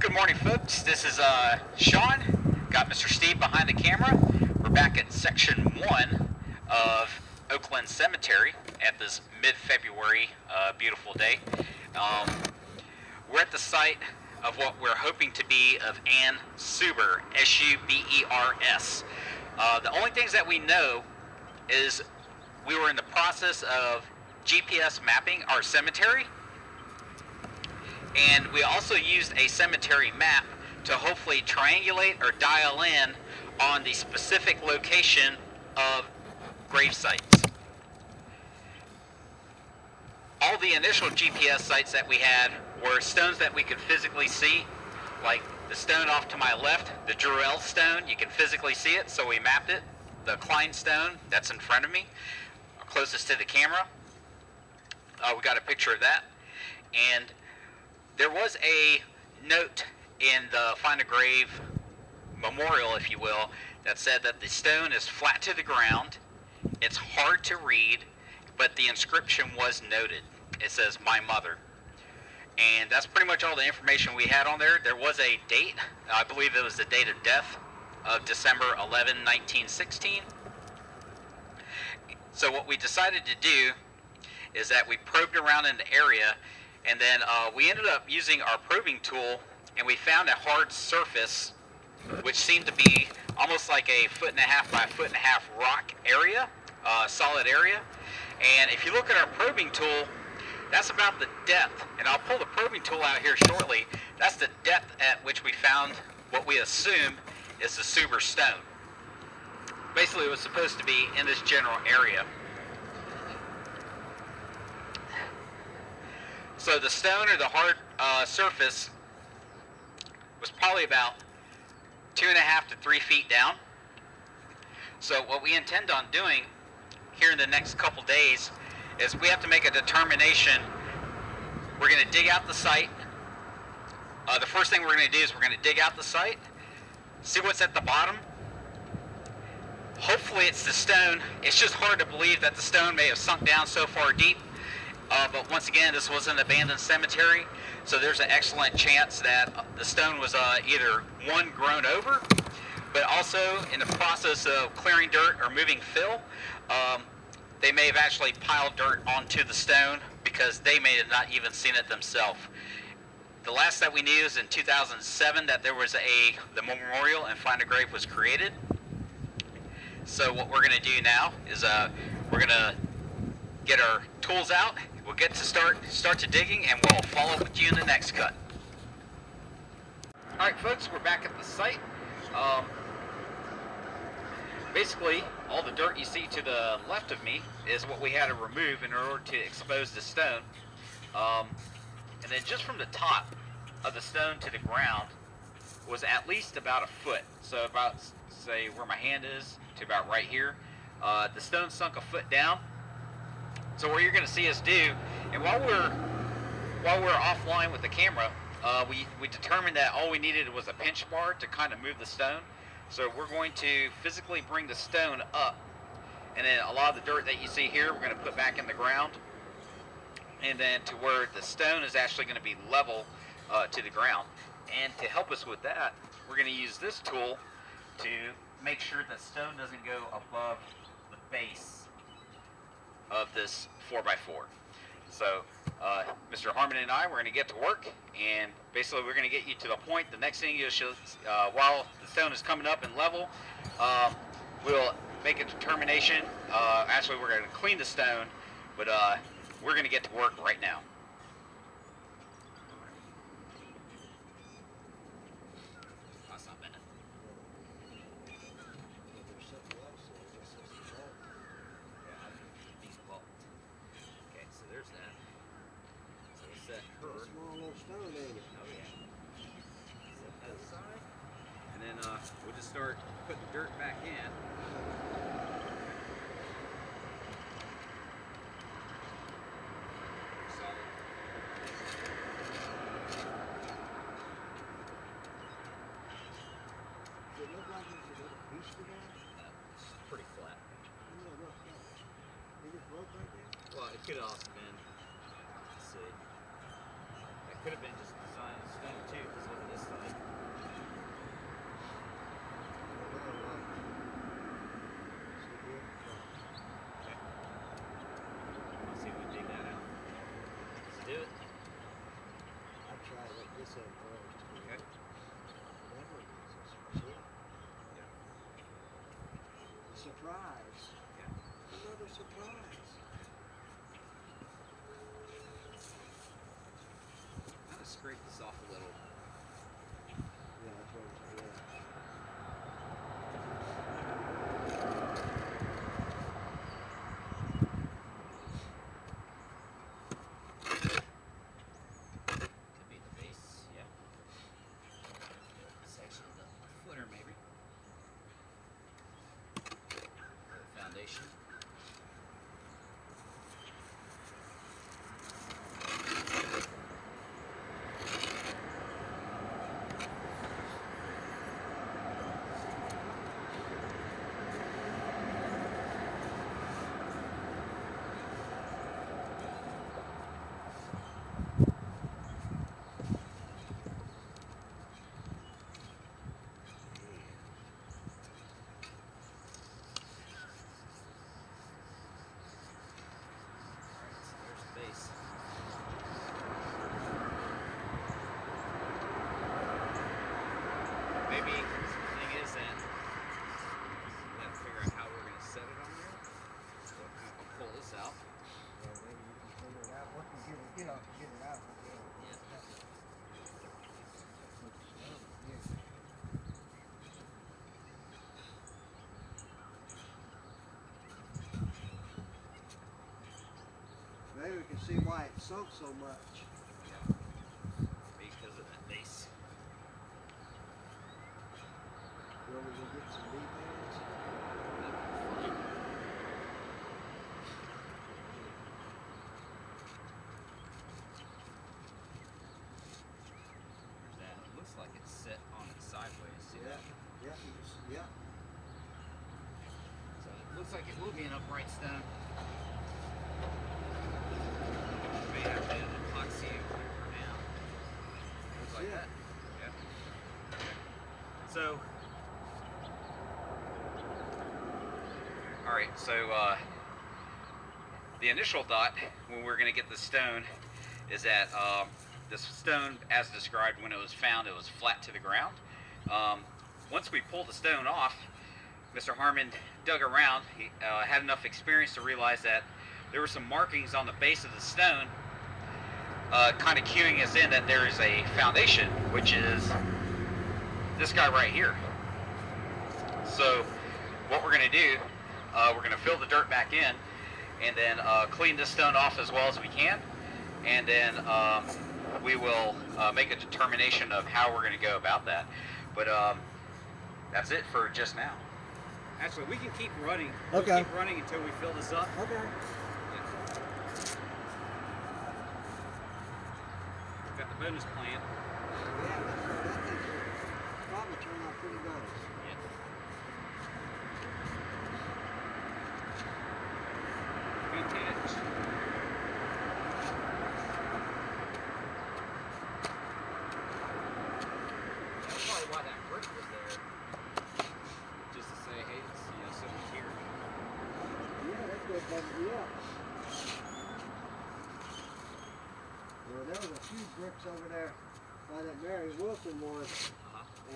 Good morning, folks. This is Sean. Got Mr. Steve behind the camera. We're back at section 1 of Oakland Cemetery at this mid-February beautiful day. Um, we're at the site of what we're hoping to be of Ann Subers, S-U-B-E-R-S. The only things that we know is we were in the process of GPS mapping our cemetery, and we also used a cemetery map to hopefully triangulate or dial in on the specific location of grave sites. All the initial GPS sites that we had were stones that we could physically see, like the stone off to my left, the Jurel stone, you can physically see it, so we mapped it. The Klein stone, that's in front of me, closest to the camera. We got a picture of that. And there was a note in the Find a Grave memorial, if you will, that said that the stone is flat to the ground, it's hard to read, but the inscription was noted. It says, "My mother." And that's pretty much all the information we had on there. There was a date, I believe it was the date of death of December 11, 1916. So what we decided to do is that we probed around in the area, and then we ended up using our probing tool, and we found a hard surface which seemed to be almost like a 1.5 by 1.5 rock area, solid area. And if you look at our probing tool, that's about the depth, and I'll pull the probing tool out here shortly. That's the depth at which we found what we assume is the Subers stone. Basically, it was supposed to be in this general area. So the stone, or the hard surface, was probably about 2.5 to 3 feet down. So what we intend on doing here in the next couple days is we have to make a determination. We're going to dig out the site. The first thing we're going to do is we're going to dig out the site, see what's at the bottom. Hopefully it's the stone. It's just hard to believe that the stone may have sunk down so far deep. But once again, this was an abandoned cemetery, so there's an excellent chance that the stone was either, one, grown over, but also in the process of clearing dirt or moving fill, they may have actually piled dirt onto the stone because they may have not even seen it themselves. The last that we knew is in 2007 that there was the memorial and Find a Grave was created. So what we're going to do now is we're going to get our tools out. We'll get to start to digging, and we'll follow up with you in the next cut. All right, folks, we're back at the site. Basically, all the dirt you see to the left of me is what we had to remove in order to expose the stone. And then just from the top of the stone to the ground was at least about 1 foot. So about, say, where my hand is to about right here. The stone sunk 1 foot down. So what you're going to see us do, and while we're offline with the camera, we determined that all we needed was a pinch bar to kind of move the stone. So we're going to physically bring the stone up, and then a lot of the dirt that you see here we're going to put back in the ground, and then to where the stone is actually going to be level to the ground. And to help us with that, we're going to use this tool to make sure the stone doesn't go above the base of this 4x4. So Mr. Harmon and I, we're going to get to work, and basically we're going to get you to the point. The next thing you should, while the stone is coming up and level, we'll make a determination. Actually, we're going to clean the stone, but we're going to get to work right now. That's not bad. Okay, so there's that. So we set her. Small little stone, ain't it? Oh yeah. Set that aside, and then we'll just start putting the dirt back in. Solid. Does it look like there's a little piece to that? It's pretty flat. Yeah, look, it just broke right there? Well, it could have also been, let's see, that could have been just the design of stone too, because look at this side. surprise. Yeah. Another surprise. I'm gonna scrape this off a little. Yeah, that's what I'm saying. Could be the base, yeah. Section of the footer, maybe. Or the foundation. Base. Maybe the thing is that we have to figure out how we're going to set it on there. So I'll pull this out. Yeah, maybe you can figure it out. Once we get it out. Yeah. Maybe we can see why it sunk so much. Yeah. Because of that base. You want me to go get some lead bands? There's that. It looks like it's set on it sideways. See that? Yeah, you can see, yeah. So it looks like it will be an upright stone. May have to epoxy it for now. Looks like Yeah. that. Yeah. So. Alright, so the initial thought when we're going to get the stone is that this stone, as described when it was found, it was flat to the ground. Once we pulled the stone off, Mr. Harmon dug around. He had enough experience to realize that there were some markings on the base of the stone kind of cueing us in that there is a foundation, which is this guy right here. So what we're going to do, we're going to fill the dirt back in and then clean this stone off as well as we can, and then we will make a determination of how we're going to go about that. But that's it for just now. Actually, we can keep running. Okay. We'll keep running until we fill this up. Okay. We've got the bonus plan. Yeah, that thing will probably turn out pretty nice. Good catch. That's probably why that brick was there. Just to say, hey, it's, someone's here. Yeah, that's good, yeah. Well, there was a few bricks over there by that Mary Wilson one,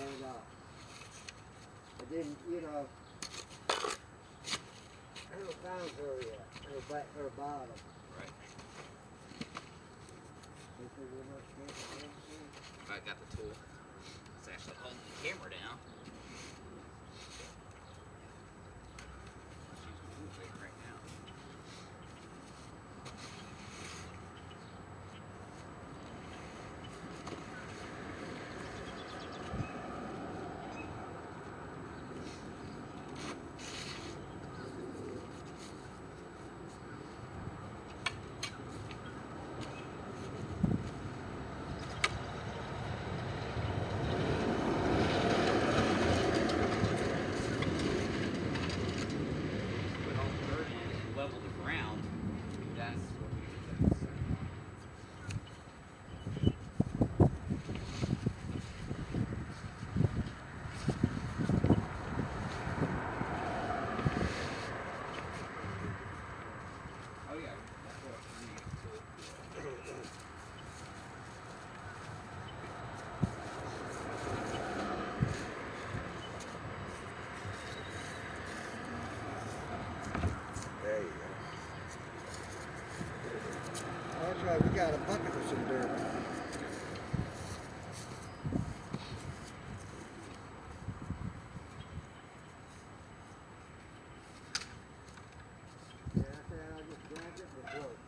and I didn't, I haven't found her yet, her bottom. Right. They said we're not supposed to I got the tool. It's actually holding the camera down. Let's use my tool bait right now. got a bucket with some dirt. Yeah, I just grabbed it and it broke.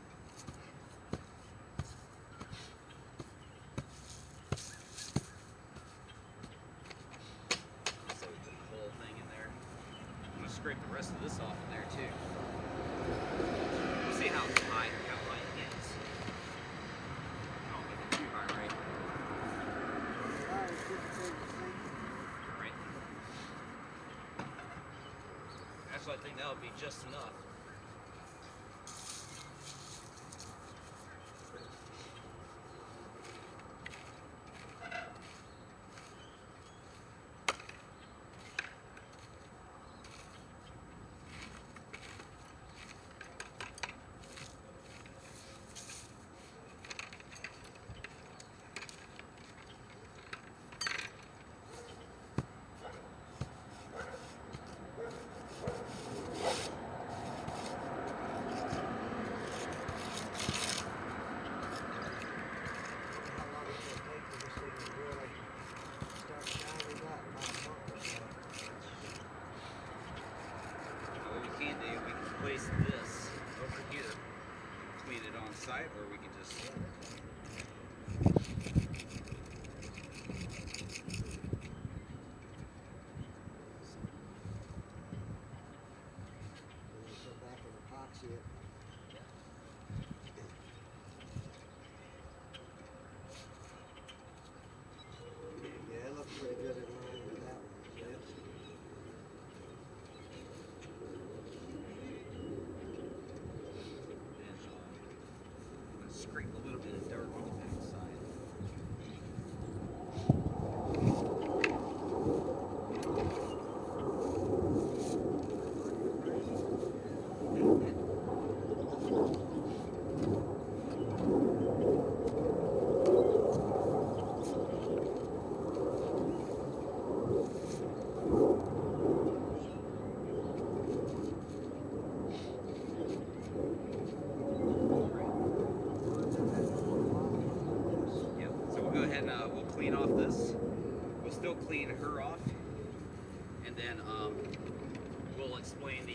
So we put the whole thing in there. I'm gonna scrape the rest of this off in there too. We'll see how high it gets. I don't make it too high, right? Right. Actually, I think that would be just enough. Place this over here, clean it on site, or we can just Go back and epoxy it. Yeah, it looks pretty good in line with that one. Yeah. scrape a little bit of dirt on the backside. Go ahead and we'll clean off this. We'll still clean her off, and then we'll explain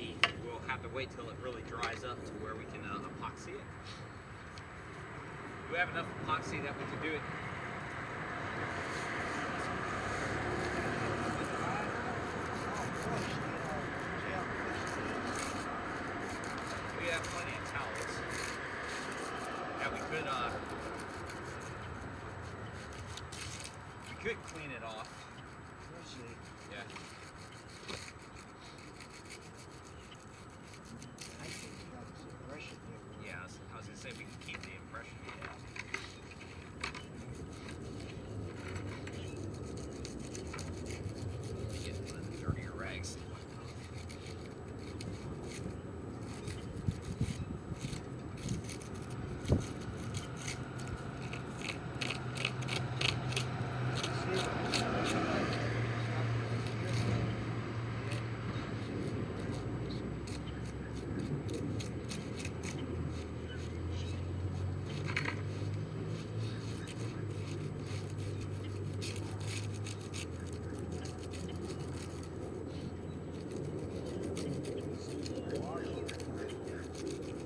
we'll have to wait till it really dries up to where we can epoxy it. Do we have enough epoxy that we can do it? We have plenty of towels that we could clean it off. We'll see. Yeah. I think we got this impression here. Yeah, I was gonna say we can keep the impression. Get one of the dirtier rags.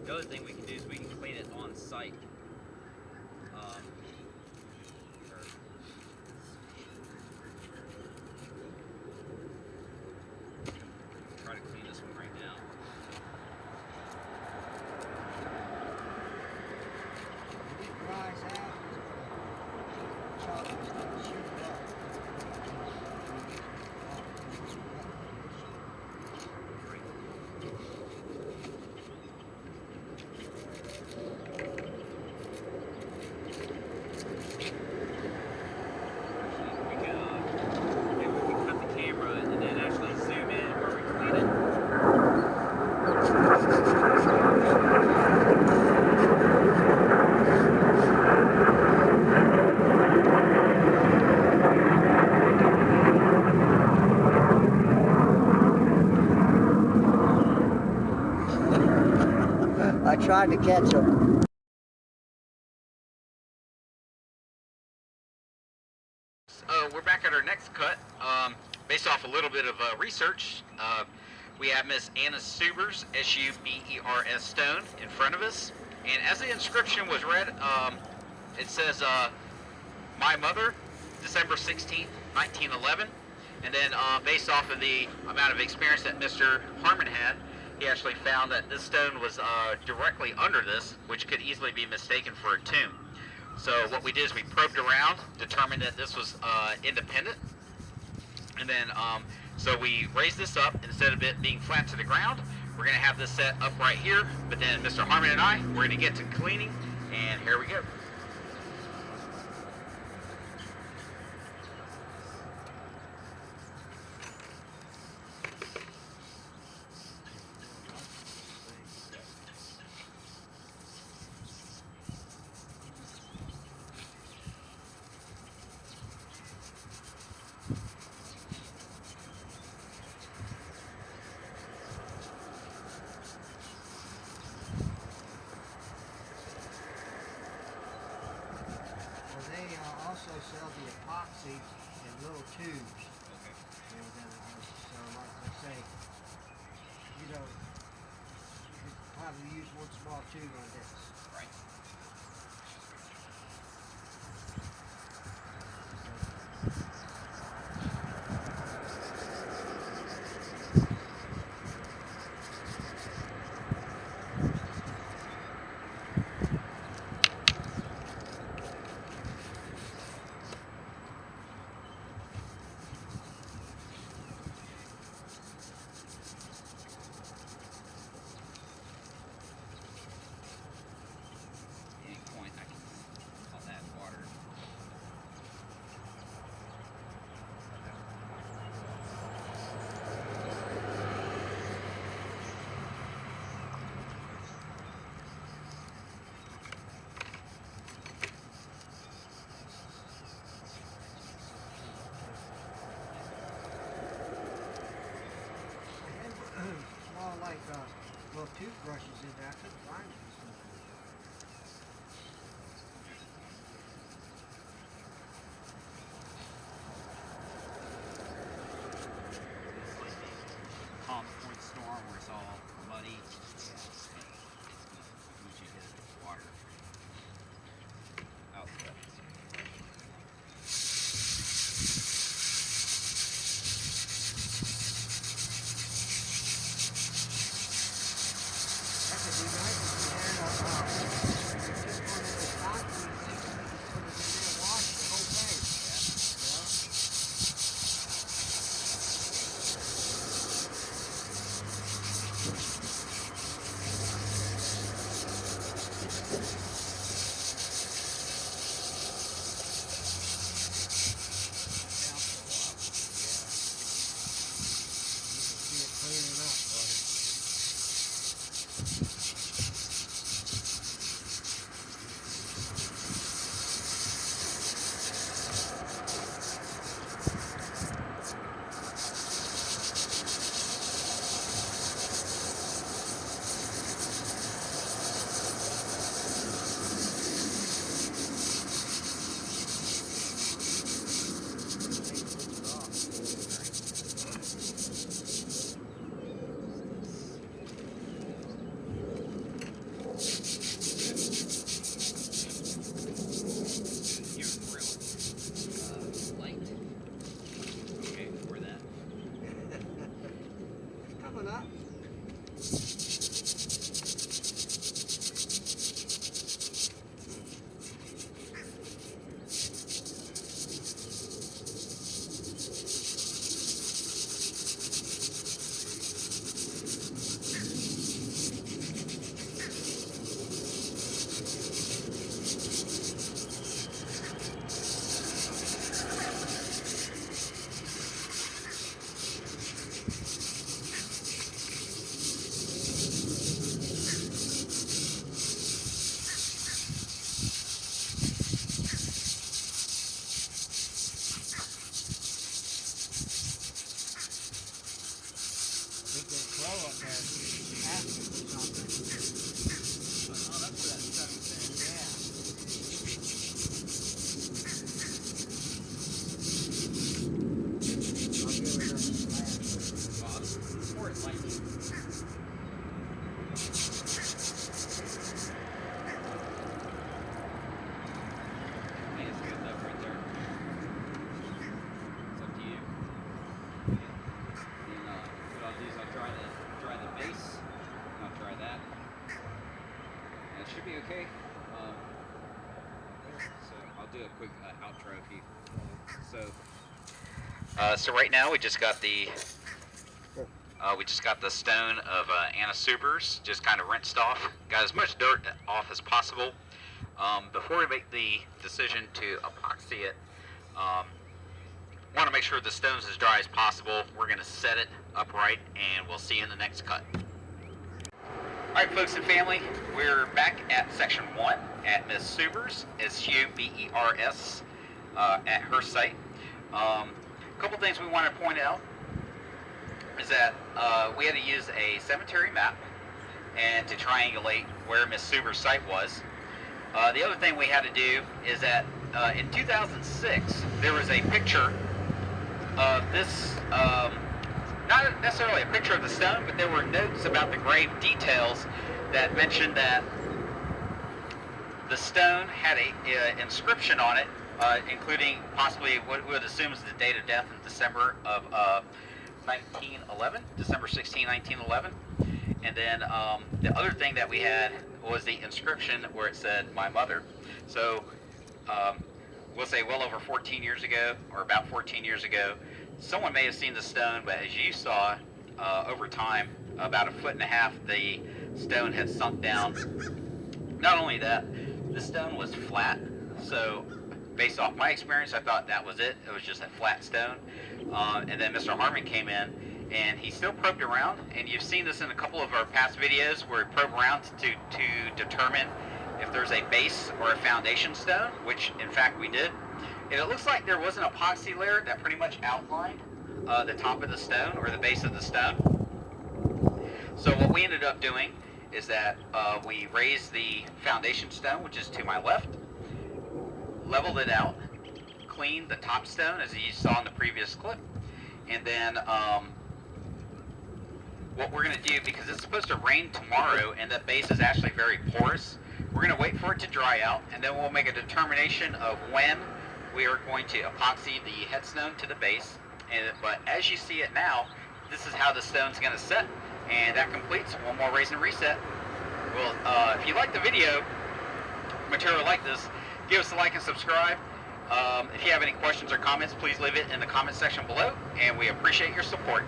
The other thing we can do is we can clean it on site. Try to clean this one right now. When it dries out, it's gonna shoot it up. I tried to catch him. based off a little bit of research, we have Miss Anna Subers, S-U-B-E-R-S Stone, in front of us. And as the inscription was read, it says, my mother, December 16th, 1911. And then based off of the amount of experience that Mr. Harmon had, he actually found that this stone was directly under this, which could easily be mistaken for a tomb. So what we did is we probed around, determined that this was independent. And then, so we raised this up. Instead of it being flat to the ground, we're going to have this set up right here. But then Mr. Harmon and I, we're going to get to cleaning, and here we go. Also sell the epoxy in little tubes. Okay. So like I say, you know, you could probably use one small tube on this. Right. Like little toothbrushes in there. I couldn't find them. It's like the calm point storm where it's all muddy. Usually hit water. Out the I'll give it think it's good enough right there. It's up to you. And what I'll do is I'll dry the base. I'll dry that. And it should be okay. So I'll do a quick outro if you. So right now we just got the stone of Anna Supers just kind of rinsed off. Got as much dirt off as possible. Before we make the decision to epoxy it, want to make sure the stone's as dry as possible. We're going to set it upright, and we'll see you in the next cut. Alright folks and family, we're back at section 1 at Miss Subers, S-U-B-E-R-S, at her site. A couple things we want to point out is that we had to use a cemetery map and to triangulate where Miss Subers' site was. The other thing we had to do is that in 2006 there was a picture of this, not necessarily a picture of the stone, but there were notes about the grave details that mentioned that the stone had a inscription on it, including possibly what we would assume is the date of death in December of 1911, December 16, 1911. And then the other thing that we had was the inscription where it said, "My mother." So we'll say well over 14 years ago, or about 14 years ago, someone may have seen the stone, but as you saw, over time, about 1.5 feet, the stone had sunk down. Not only that, the stone was flat, so based off my experience, I thought that was it. It was just a flat stone. And then Mr. Harmon came in, and he still probed around, and you've seen this in a couple of our past videos where he probed around to determine if there's a base or a foundation stone, which in fact we did. And it looks like there was an epoxy layer that pretty much outlined the top of the stone or the base of the stone. So what we ended up doing is that we raised the foundation stone, which is to my left, leveled it out, cleaned the top stone as you saw in the previous clip, and then what we're going to do, because it's supposed to rain tomorrow and the base is actually very porous, we're going to wait for it to dry out, and then we'll make a determination of when we are going to epoxy the headstone to the base. But as you see it now, this is how the stone's going to set, and that completes one more raise and reset. Well, if you like the video material like this, give us a like and subscribe. If you have any questions or comments, please leave it in the comment section below, and we appreciate your support.